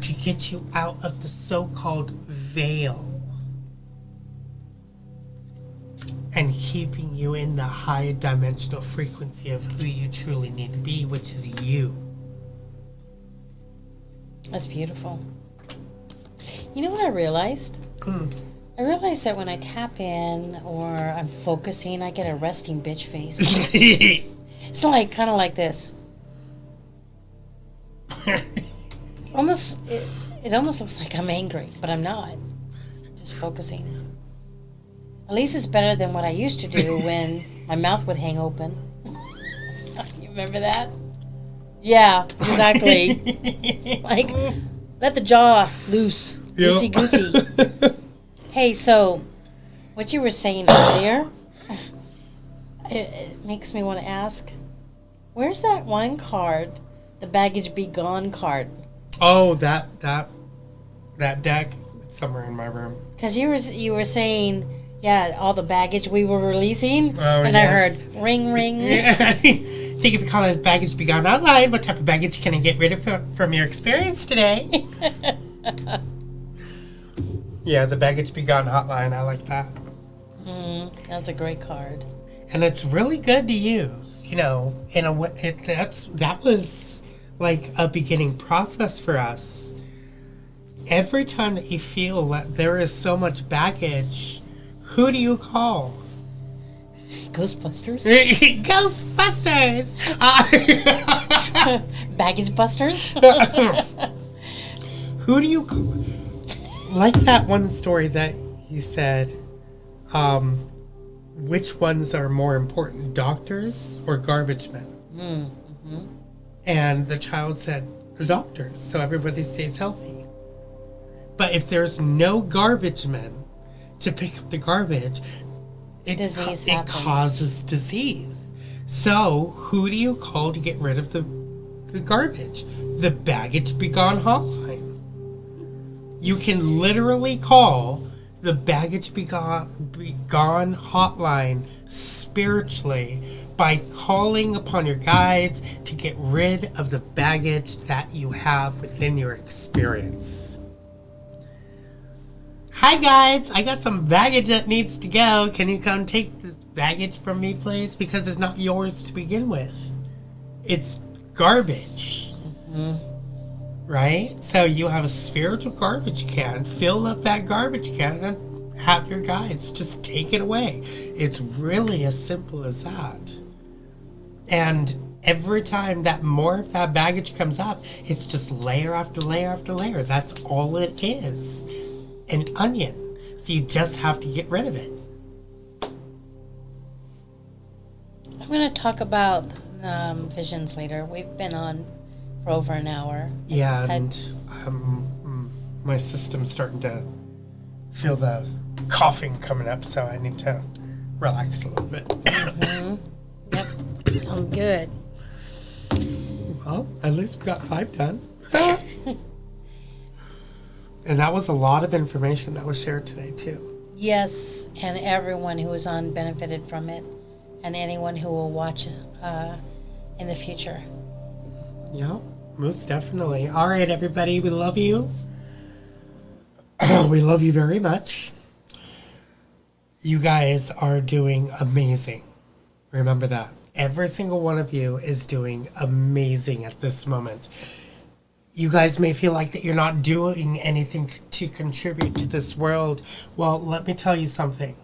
to get you out of the so-called veil and keeping you in the high dimensional frequency of who you truly need to be, which is you. That's beautiful. You know what I realized? I realized that when I tap in or I'm focusing, I get a resting bitch face. It's like, kind of like this. It almost looks like I'm angry, but I'm not. Just focusing. At least it's better than what I used to do when my mouth would hang open. You remember that? Yeah, exactly. Like, let the jaw loose. Yep. Loosey-goosey. Hey, so what you were saying earlier, it makes me want to ask, where's that one card, the baggage be gone card? Oh, that deck, it's somewhere in my room. Because you were saying, yeah, all the baggage we were releasing, and yes. I heard ring ring. Yeah. Think if you call it baggage be gone online, what type of baggage can I get rid of from your experience today? Yeah, the baggage be gone hotline. I like that. That's a great card. And it's really good to use. You know, in a way, that was like a beginning process for us. Every time that you feel that there is so much baggage, who do you call? Ghostbusters? Ghostbusters! Baggage busters? Who do you call? Like that one story that you said, which ones are more important, doctors or garbage men? Mm-hmm. And the child said, the doctors, so everybody stays healthy. But if there's no garbage men to pick up the garbage, it causes disease. So who do you call to get rid of the garbage? The baggage be gone hotline. You can literally call the baggage be gone hotline spiritually by calling upon your guides to get rid of the baggage that you have within your experience. Hi guides, I got some baggage that needs to go. Can you come take this baggage from me, please? Because it's not yours to begin with. It's garbage. Mm-hmm. Right? So you have a spiritual garbage can. Fill up that garbage can and have your guides just take it away. It's really as simple as that. And every time that more of that baggage comes up, it's just layer after layer after layer. That's all it is. An onion. So you just have to get rid of it. I'm going to talk about visions later. We've been on for over an hour. Yeah, and my system's starting to feel the coughing coming up, so I need to relax a little bit. Mm-hmm. Yep, I'm good. Well, at least we got 5 done. And that was a lot of information that was shared today, too. Yes, and everyone who was on benefited from it, and anyone who will watch in the future. Yeah, most definitely. All right, everybody, we love you. We love you very much. You guys are doing amazing. Remember that. Every single one of you is doing amazing at this moment. You guys may feel like that you're not doing anything to contribute to this world. Well, let me tell you something.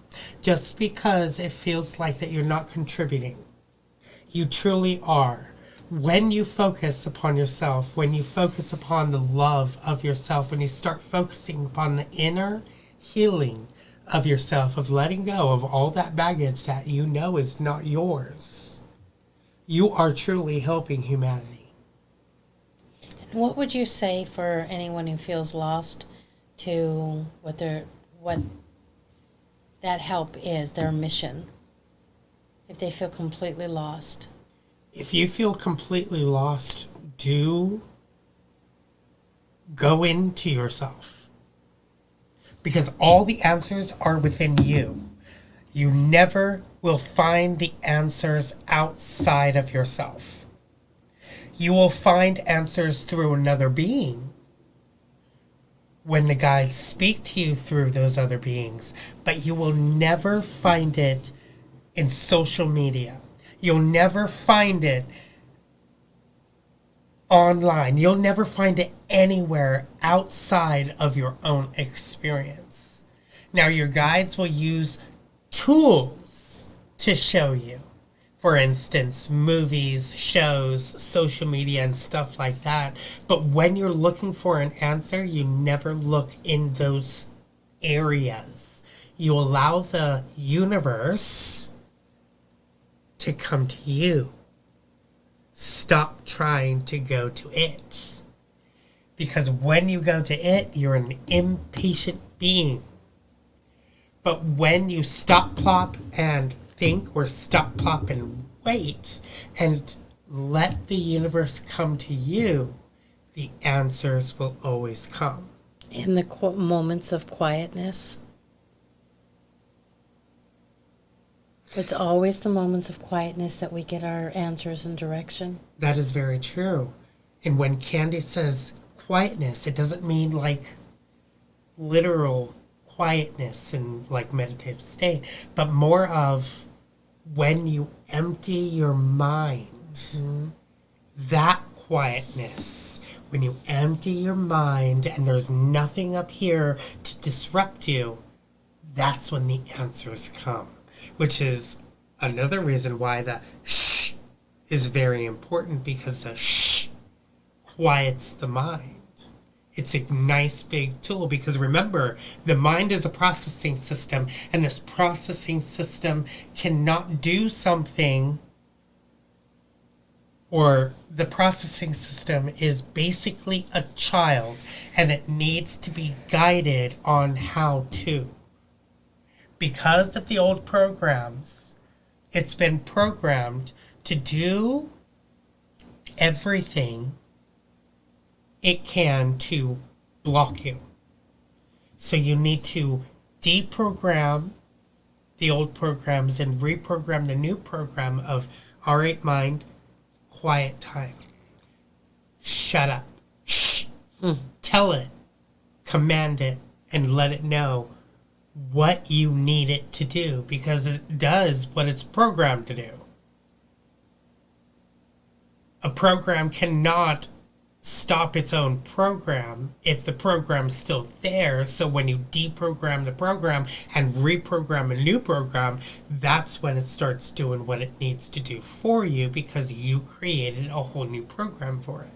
Just because it feels like that you're not contributing, you truly are. When you focus upon yourself, when you focus upon the love of yourself, when you start focusing upon the inner healing of yourself, of letting go of all that baggage that you know is not yours, you are truly helping humanity. What would you say for anyone who feels lost to what that help is, their mission, if they feel completely lost? If you feel completely lost, do go into yourself. Because all the answers are within you. You never will find the answers outside of yourself. You will find answers through another being when the guides speak to you through those other beings, but you will never find it in social media. You'll never find it online. You'll never find it anywhere outside of your own experience. Now, your guides will use tools to show you. For instance, movies, shows, social media, and stuff like that. But when you're looking for an answer, you never look in those areas. You allow the universe to come to you. Stop trying to go to it. Because when you go to it, you're an impatient being. But when you stop, plop, and think, or stop, plop, and wait, and let the universe come to you, the answers will always come. In the moments of quietness. It's always the moments of quietness that we get our answers and direction. That is very true. And when Candi says quietness, it doesn't mean like literal quietness and like meditative state, but more of when you empty your mind, that quietness, when you empty your mind and there's nothing up here to disrupt you, that's when the answers come, which is another reason why the shh is very important, because the shh quiets the mind. It's a nice big tool, because remember, the mind is a processing system, and this processing system cannot do something, or the processing system is basically a child, and it needs to be guided on how to. Because of the old programs, it's been programmed to do everything it can to block you. So you need to deprogram the old programs and reprogram the new program of R8 mind, quiet time. Shut up. Shh. Tell it, command it, and let it know what you need it to do, because it does what it's programmed to do. A program cannot stop its own program if the program's still there. So when you deprogram the program and reprogram a new program, that's when it starts doing what it needs to do for you, because you created a whole new program for it.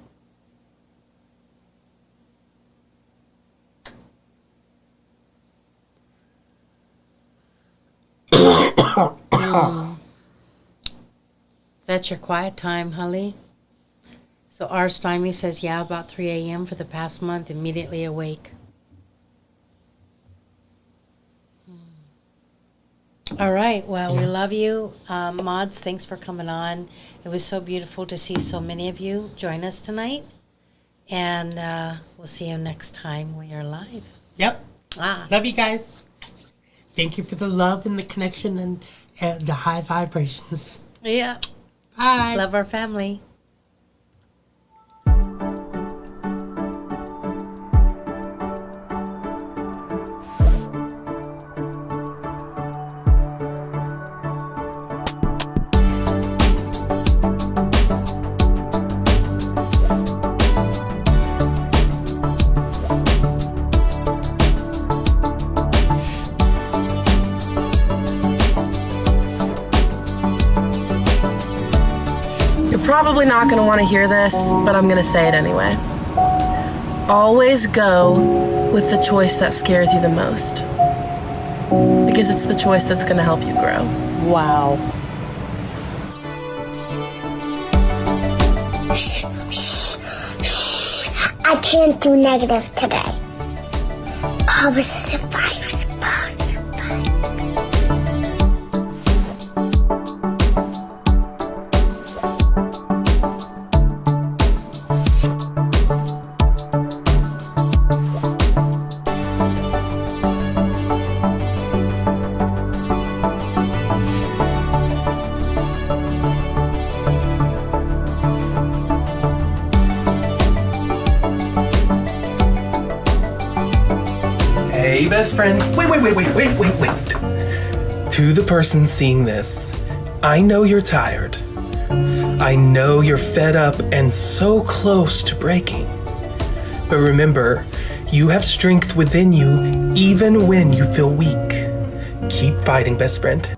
That's your quiet time, Holly. So our Stymie says, yeah, about 3 a.m. for the past month, immediately awake. All right. Well, we love you. Mods, thanks for coming on. It was so beautiful to see so many of you join us tonight. And we'll see you next time we are live. Yep. Love you guys. Thank you for the love and the connection and the high vibrations. Yeah. Bye. Love our family. Probably not going to want to hear this, but I'm going to say it anyway. Always go with the choice that scares you the most, because it's the choice that's going to help you grow. Wow. I can't do negative today. Positive vibes. Hey, best friend. Wait. To the person seeing this, I know you're tired. I know you're fed up and so close to breaking. But remember, you have strength within you even when you feel weak. Keep fighting, best friend.